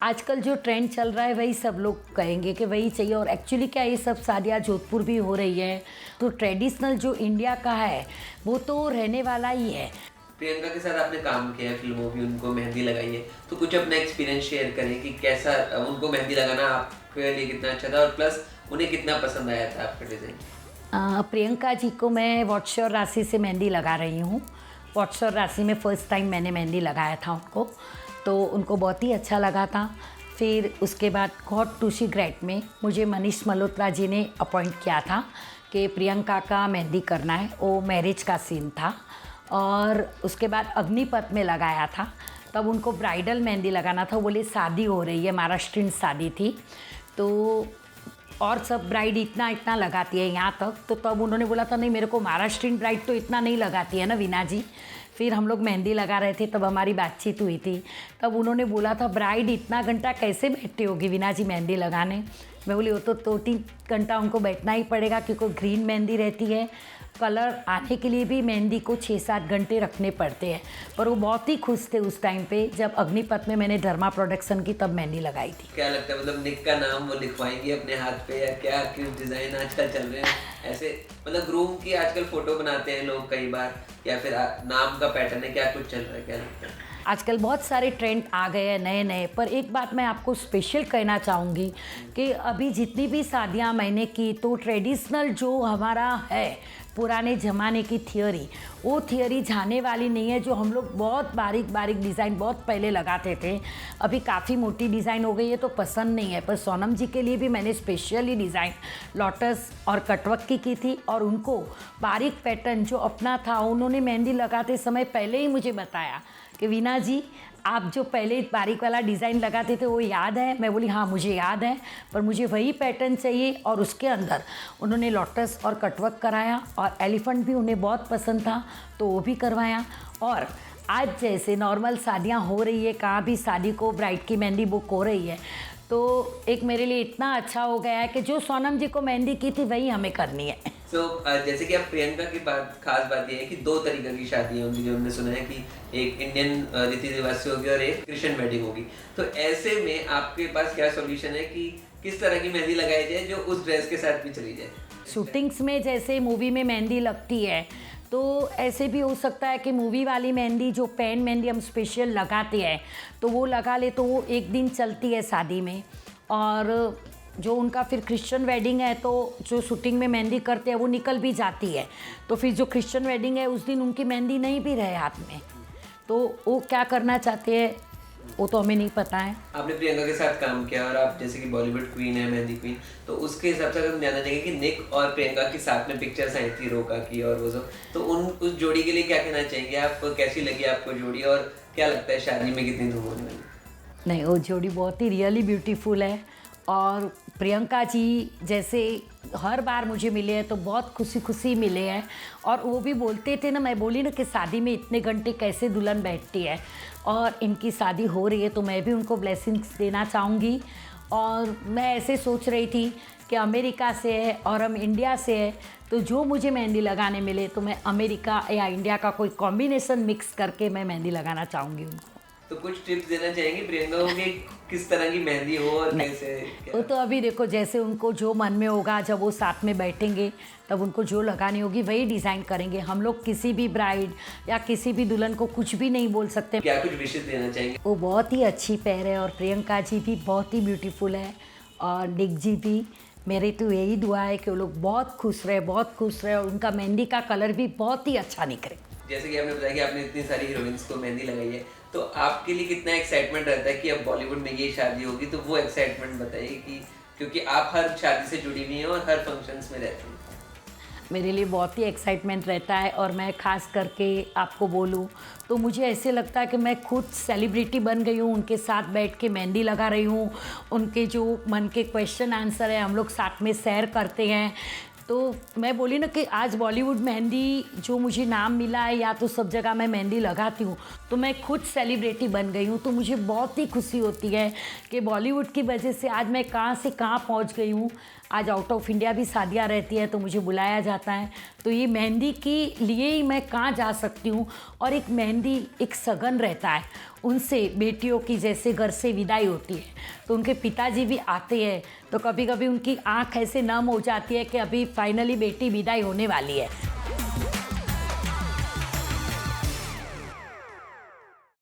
आजकल जो ट्रेंड चल रहा है वही सब लोग कहेंगे कि वही चाहिए। और एक्चुअली क्या ये सब शादियाँ जोधपुर भी हो रही है, तो ट्रेडिशनल जो इंडिया का है वो तो रहने वाला ही है। प्रियंका के साथ आपने काम किया है, फिल्मों भी उनको मेहंदी लगाई है, तो कुछ अपना एक्सपीरियंस शेयर करें कि कैसा उनको मेहंदी लगाना आपके लिए कितना अच्छा था और प्लस उन्हें कितना पसंद आया था आपका डिज़ाइन। प्रियंका जी को मैं वॉटश्योर राशि से मेहंदी लगा रही हूँ। वॉटश्योर राशि में फ़र्स्ट टाइम मैंने मेहंदी लगाया था उनको, तो उनको बहुत ही अच्छा लगा था। फिर उसके बाद गॉड टूशी ग्रेट में मुझे मनीष मल्होत्रा जी ने अपॉइंट किया था कि प्रियंका का मेहंदी करना है। वो मैरिज का सीन था। और उसके बाद अग्निपथ में लगाया था, तब उनको ब्राइडल मेहंदी लगाना था। बोले शादी हो रही है, महाराष्ट्रीयन शादी थी, तो और सब ब्राइड इतना इतना लगाती है यहाँ तक, तो तब उन्होंने बोला था नहीं, मेरे को महाराष्ट्रीयन ब्राइड तो इतना नहीं लगाती है ना वीना जी। फिर हम लोग मेहंदी लगा रहे थे, तब हमारी बातचीत हुई थी, तब उन्होंने बोला था ब्राइड इतना घंटा कैसे बैठती होगी वीना जी मेहंदी लगाने। मैं बोली वो तो 2-3 घंटा उनको बैठना ही पड़ेगा, क्योंकि ग्रीन मेहंदी रहती है। कलर आने के लिए भी मेहंदी को 6-7 घंटे रखने पड़ते हैं। पर वो बहुत ही खुश थे उस टाइम पे जब अग्निपथ में मैंने धर्मा प्रोडक्शन की तब मेहंदी लगाई थी। क्या लगता है, मतलब निक का नाम वो लिखवाएंगी अपने हाथ पे या क्या? किस डिज़ाइन आजकल चल रहे हैं ऐसे, मतलब ग्रूम की आजकल फ़ोटो बनाते हैं लोग कई बार, या फिर नाम का पैटर्न है, क्या कुछ चल रहा है, क्या लगता है? आजकल बहुत सारे ट्रेंड आ गए हैं नए नए। पर एक बात मैं आपको स्पेशल कहना चाहूँगी कि अभी जितनी भी शादियाँ मैंने की, तो ट्रेडिशनल जो हमारा है पुराने ज़माने की थियोरी, वो थियोरी जाने वाली नहीं है। जो हम लोग बहुत बारीक बारीक डिज़ाइन बहुत पहले लगाते थे, अभी काफ़ी मोटी डिज़ाइन हो गई है तो पसंद नहीं है। पर सोनम जी के लिए भी मैंने स्पेशली डिज़ाइन लोटस और कटवर्क की थी, और उनको बारीक पैटर्न जो अपना था उन्होंने मेहंदी लगाते समय पहले ही मुझे बताया कि वीना जी आप जो पहले बारीक वाला डिज़ाइन लगाते थे वो याद है? मैं बोली हाँ मुझे याद है, पर मुझे वही पैटर्न चाहिए। और उसके अंदर उन्होंने लोटस और कटवर्क कराया, और एलिफेंट भी उन्हें बहुत पसंद था तो वो भी करवाया। और आज जैसे नॉर्मल शादियाँ हो रही है, कहाँ भी शादी को ब्राइड की मेहंदी बुक हो रही है, तो एक मेरे लिए इतना अच्छा हो गया है कि जो सोनम जी को मेहंदी की थी वही हमें करनी है। जैसे कि आप प्रियंका की बात, खास बात ये है कि 2 तरीके की शादी होंगी जो हमने सुना है कि एक इंडियन रीति रिवाज से होगी और एक क्रिश्चियन वेडिंग होगी। तो ऐसे में आपके पास क्या सॉल्यूशन है कि किस तरह की मेहंदी लगाई जाए जो उस ड्रेस के साथ भी चली जाए? शूटिंग्स में जैसे मूवी में मेहंदी लगती है, तो ऐसे भी हो सकता है कि मूवी वाली मेहंदी जो पैन मेहंदी हम स्पेशल लगाते हैं तो वो लगा ले, तो वो एक दिन चलती है शादी में। और जो उनका फिर क्रिश्चियन वेडिंग है तो जो शूटिंग में मेहंदी करते हैं वो निकल भी जाती है, तो फिर जो क्रिश्चियन वेडिंग है उस दिन उनकी मेहंदी नहीं भी रहे हाथ में, तो वो क्या करना चाहते हैं वो तो हमें नहीं पता है। आपने प्रियंका के साथ काम किया और आप जैसे कि बॉलीवुड क्वीन है, मेहंदी क्वीन, तो उसके हिसाब से अगर हम जानना चाहेंगे कि निक और प्रियंका के साथ में पिक्चर्स आई थी रोका की और वो सब, तो उस जोड़ी के लिए क्या कहना चाहेंगे आप? कैसी लगी आपको जोड़ी और क्या लगता है शादी में कितनी धूम होने वाली? नहीं, वो जोड़ी बहुत ही रियली ब्यूटीफुल है। और प्रियंका जी जैसे हर बार मुझे मिले हैं तो बहुत खुशी खुशी मिले हैं। और वो भी बोलते थे ना, मैं बोली ना कि शादी में इतने घंटे कैसे दुल्हन बैठती है, और इनकी शादी हो रही है तो मैं भी उनको ब्लेसिंग्स देना चाहूँगी। और मैं ऐसे सोच रही थी कि अमेरिका से है और हम इंडिया से है, तो जो मुझे मेहंदी लगाने मिले तो मैं अमेरिका या इंडिया का कोई कॉम्बिनेशन मिक्स करके मैं मेहंदी लगाना चाहूँगी उनको। तो कुछ टिप्स देना चाहेंगे प्रियंका को कि किस तरह की मेहंदी हो और कैसे? वो तो अभी देखो जैसे उनको जो मन में होगा, जब वो साथ में बैठेंगे तब उनको जो लगानी होगी वही डिज़ाइन करेंगे। हम लोग किसी भी ब्राइड या किसी भी दुल्हन को कुछ भी नहीं बोल सकते। क्या कुछ विशेष देना चाहेंगे? वो बहुत ही अच्छी पैर है और प्रियंका जी भी बहुत ही ब्यूटीफुल है, और निक जी भी। मेरी तो यही दुआ है कि वो लोग बहुत खुश रहे, बहुत खुश रहे, और उनका मेहंदी का कलर भी बहुत ही अच्छा निकले। जैसे कि आपने बताया कि आपने इतनी सारी हीरोइंस को मेहंदी लगाई है, तो आपके लिए कितना एक्साइटमेंट रहता है कि अब बॉलीवुड में ये शादी होगी, तो वो एक्साइटमेंट बताइए कि क्योंकि आप हर शादी से जुड़ी हुई हैं और हर फंक्शंस में रहती हैं। मेरे लिए बहुत ही एक्साइटमेंट रहता है। और मैं ख़ास करके आपको बोलूं तो मुझे ऐसे लगता है कि मैं खुद सेलिब्रिटी बन गई हूँ। उनके साथ बैठ के मेहंदी लगा रही हूँ, उनके जो मन के क्वेश्चन आंसर है हम लोग साथ में शेयर करते हैं। तो मैं बोली ना कि आज बॉलीवुड मेहंदी जो मुझे नाम मिला है, या तो सब जगह मैं मेहंदी लगाती हूँ, तो मैं खुद सेलिब्रिटी बन गई हूँ। तो मुझे बहुत ही खुशी होती है कि बॉलीवुड की वजह से आज मैं कहाँ से कहाँ पहुँच गई हूँ। आज आउट ऑफ इंडिया भी शादियाँ रहती है तो मुझे बुलाया जाता है, तो ये मेहंदी के लिए ही मैं कहाँ जा सकती हूँ। और एक मेहंदी एक सगन रहता है, उनसे बेटियों की जैसे घर से विदाई होती है तो उनके पिताजी भी आते हैं तो कभी कभी उनकी आँख ऐसे नम हो जाती है कि अभी फाइनली बेटी विदाई होने वाली है।